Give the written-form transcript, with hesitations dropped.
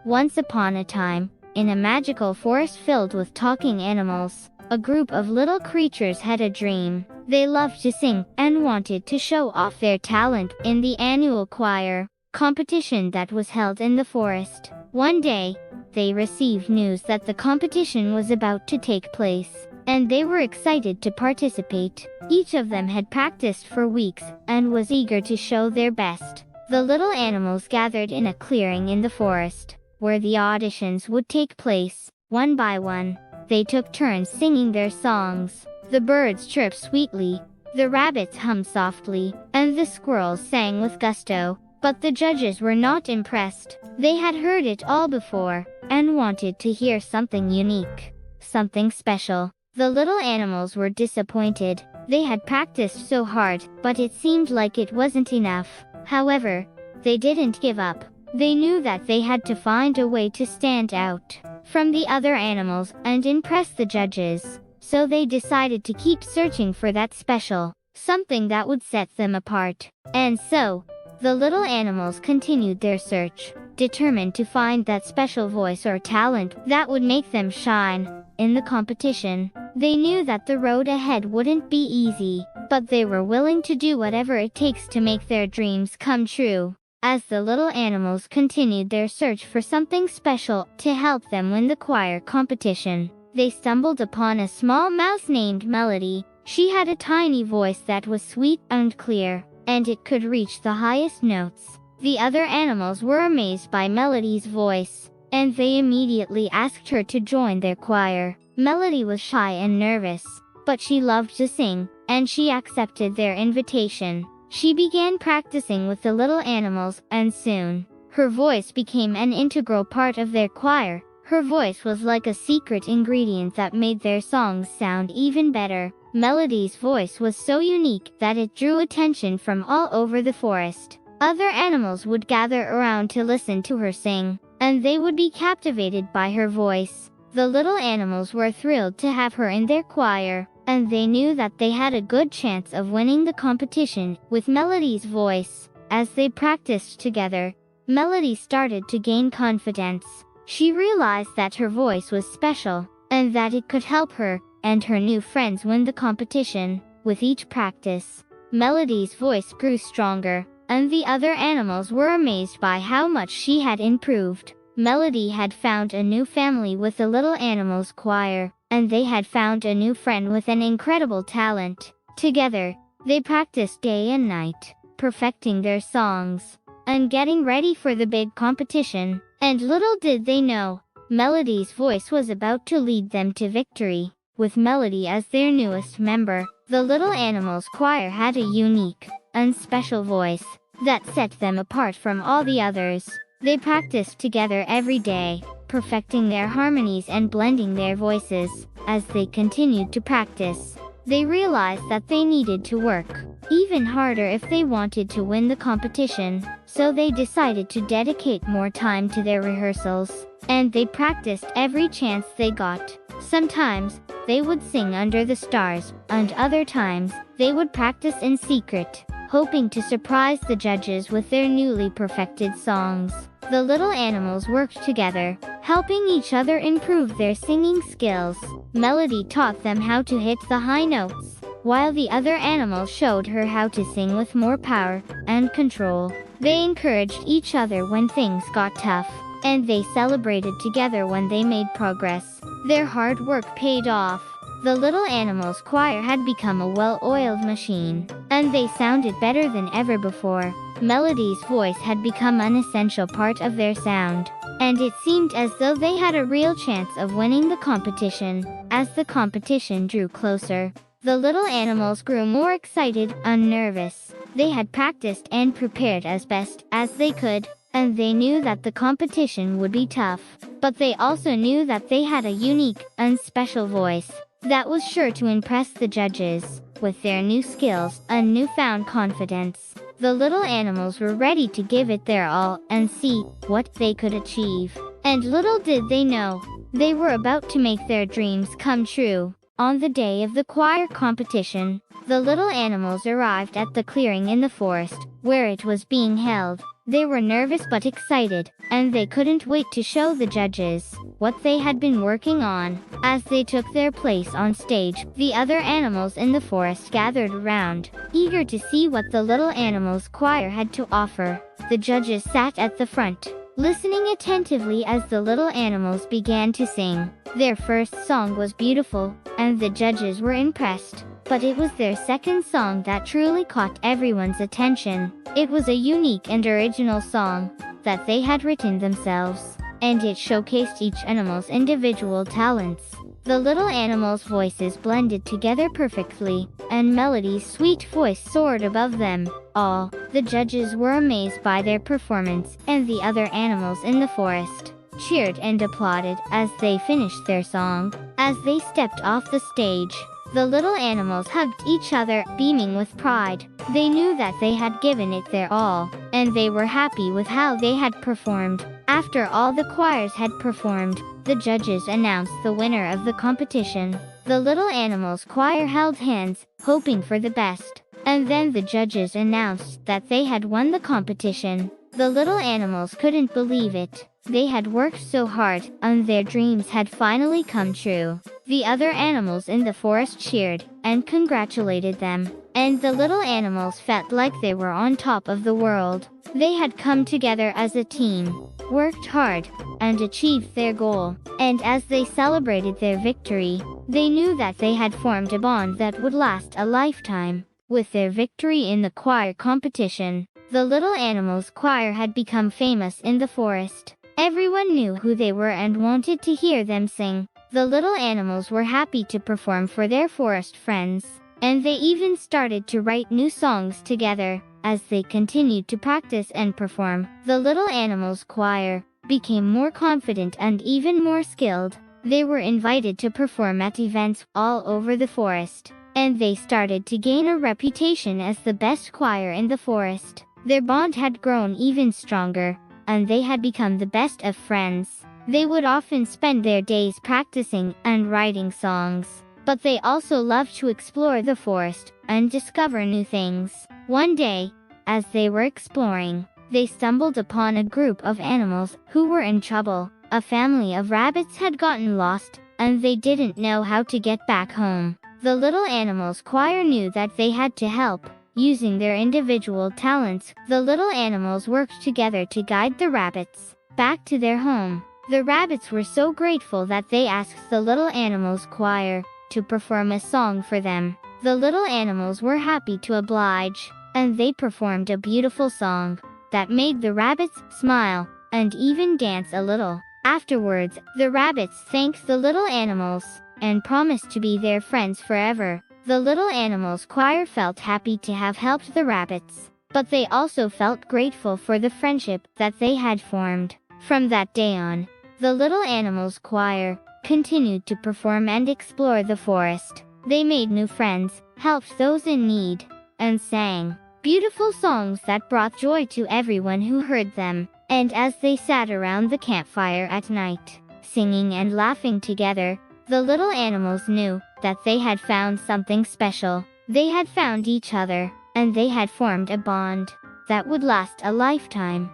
Once upon a time, in a magical forest filled with talking animals, a group of little creatures had a dream. They loved to sing and wanted to show off their talent in the annual choir competition that was held in the forest. One day, they received news that the competition was about to take place, and they were excited to participate. Each of them had practiced for weeks and was eager to show their best. The little animals gathered in a clearing in the forest, where the auditions would take place. One by one, they took turns singing their songs. The birds chirped sweetly, the rabbits hummed softly, and the squirrels sang with gusto. But the judges were not impressed. They had heard it all before, and wanted to hear something unique, something special. The little animals were disappointed. They had practiced so hard, but it seemed like it wasn't enough. However, they didn't give up. They knew that they had to find a way to stand out from the other animals and impress the judges. So they decided to keep searching for that special something that would set them apart. And so, the little animals continued their search, determined to find that special voice or talent that would make them shine in the competition. They knew that the road ahead wouldn't be easy, but they were willing to do whatever it takes to make their dreams come true. As the little animals continued their search for something special to help them win the choir competition, they stumbled upon a small mouse named Melody. She had a tiny voice that was sweet and clear, and it could reach the highest notes. The other animals were amazed by Melody's voice, and they immediately asked her to join their choir. Melody was shy and nervous, but she loved to sing, and she accepted their invitation. She began practicing with the little animals, and soon, her voice became an integral part of their choir. Her voice was like a secret ingredient that made their songs sound even better. Melody's voice was so unique that it drew attention from all over the forest. Other animals would gather around to listen to her sing, and they would be captivated by her voice. The little animals were thrilled to have her in their choir, and they knew that they had a good chance of winning the competition with Melody's voice. As they practiced together, Melody started to gain confidence. She realized that her voice was special, and that it could help her and her new friends win the competition. With each practice, Melody's voice grew stronger, and the other animals were amazed by how much she had improved. Melody had found a new family with the little animals choir, and they had found a new friend with an incredible talent. Together, they practiced day and night, perfecting their songs and getting ready for the big competition. And little did they know, Melody's voice was about to lead them to victory. With Melody as their newest member, the little animals choir had a unique and special voice that set them apart from all the others. They practiced together every day, perfecting their harmonies and blending their voices. As they continued to practice, they realized that they needed to work even harder if they wanted to win the competition. So they decided to dedicate more time to their rehearsals, and they practiced every chance they got. Sometimes, they would sing under the stars, and other times, they would practice in secret, hoping to surprise the judges with their newly perfected songs. The little animals worked together, helping each other improve their singing skills. Melody taught them how to hit the high notes, while the other animals showed her how to sing with more power and control. They encouraged each other when things got tough, and they celebrated together when they made progress. Their hard work paid off. The little animals choir had become a well-oiled machine, and they sounded better than ever before. Melody's voice had become an essential part of their sound, and it seemed as though they had a real chance of winning the competition. As the competition drew closer, the little animals grew more excited and nervous. They had practiced and prepared as best as they could, and they knew that the competition would be tough. But they also knew that they had a unique and special voice that was sure to impress the judges. With their new skills and newfound confidence, the little animals were ready to give it their all and see what they could achieve. And little did they know, they were about to make their dreams come true. On the day of the choir competition, the little animals arrived at the clearing in the forest, where it was being held. They were nervous but excited, and they couldn't wait to show the judges what they had been working on. As they took their place on stage, the other animals in the forest gathered around, eager to see what the little animals' choir had to offer. The judges sat at the front, listening attentively as the little animals began to sing. Their first song was beautiful, and the judges were impressed. But it was their second song that truly caught everyone's attention. It was a unique and original song that they had written themselves, and it showcased each animal's individual talents. The little animals' voices blended together perfectly, and Melody's sweet voice soared above them all. The judges were amazed by their performance, and the other animals in the forest cheered and applauded as they finished their song. As they stepped off the stage, the little animals hugged each other, beaming with pride. They knew that they had given it their all, and they were happy with how they had performed. After all the choirs had performed, the judges announced the winner of the competition. The little animals' choir held hands, hoping for the best. And then the judges announced that they had won the competition. The little animals couldn't believe it. They had worked so hard, and their dreams had finally come true. The other animals in the forest cheered and congratulated them, and the little animals felt like they were on top of the world. They had come together as a team, worked hard, and achieved their goal. And as they celebrated their victory, they knew that they had formed a bond that would last a lifetime. With their victory in the choir competition, the little animals' choir had become famous in the forest. Everyone knew who they were and wanted to hear them sing. The little animals were happy to perform for their forest friends, and they even started to write new songs together. As they continued to practice and perform, the little animals' choir became more confident and even more skilled. They were invited to perform at events all over the forest, and they started to gain a reputation as the best choir in the forest. Their bond had grown even stronger, and they had become the best of friends. They would often spend their days practicing and writing songs, but they also loved to explore the forest and discover new things. One day, as they were exploring, they stumbled upon a group of animals who were in trouble. A family of rabbits had gotten lost, and they didn't know how to get back home. The little animals' choir knew that they had to help. Using their individual talents, the little animals worked together to guide the rabbits back to their home. The rabbits were so grateful that they asked the little animals' choir to perform a song for them. The little animals were happy to oblige, and they performed a beautiful song that made the rabbits smile and even dance a little. Afterwards, the rabbits thanked the little animals and promised to be their friends forever. The little animals' choir felt happy to have helped the rabbits, but they also felt grateful for the friendship that they had formed. From that day on, the little animals' choir continued to perform and explore the forest. They made new friends, helped those in need, and sang beautiful songs that brought joy to everyone who heard them. And as they sat around the campfire at night, singing and laughing together, the little animals knew that they had found something special. They had found each other, and they had formed a bond that would last a lifetime.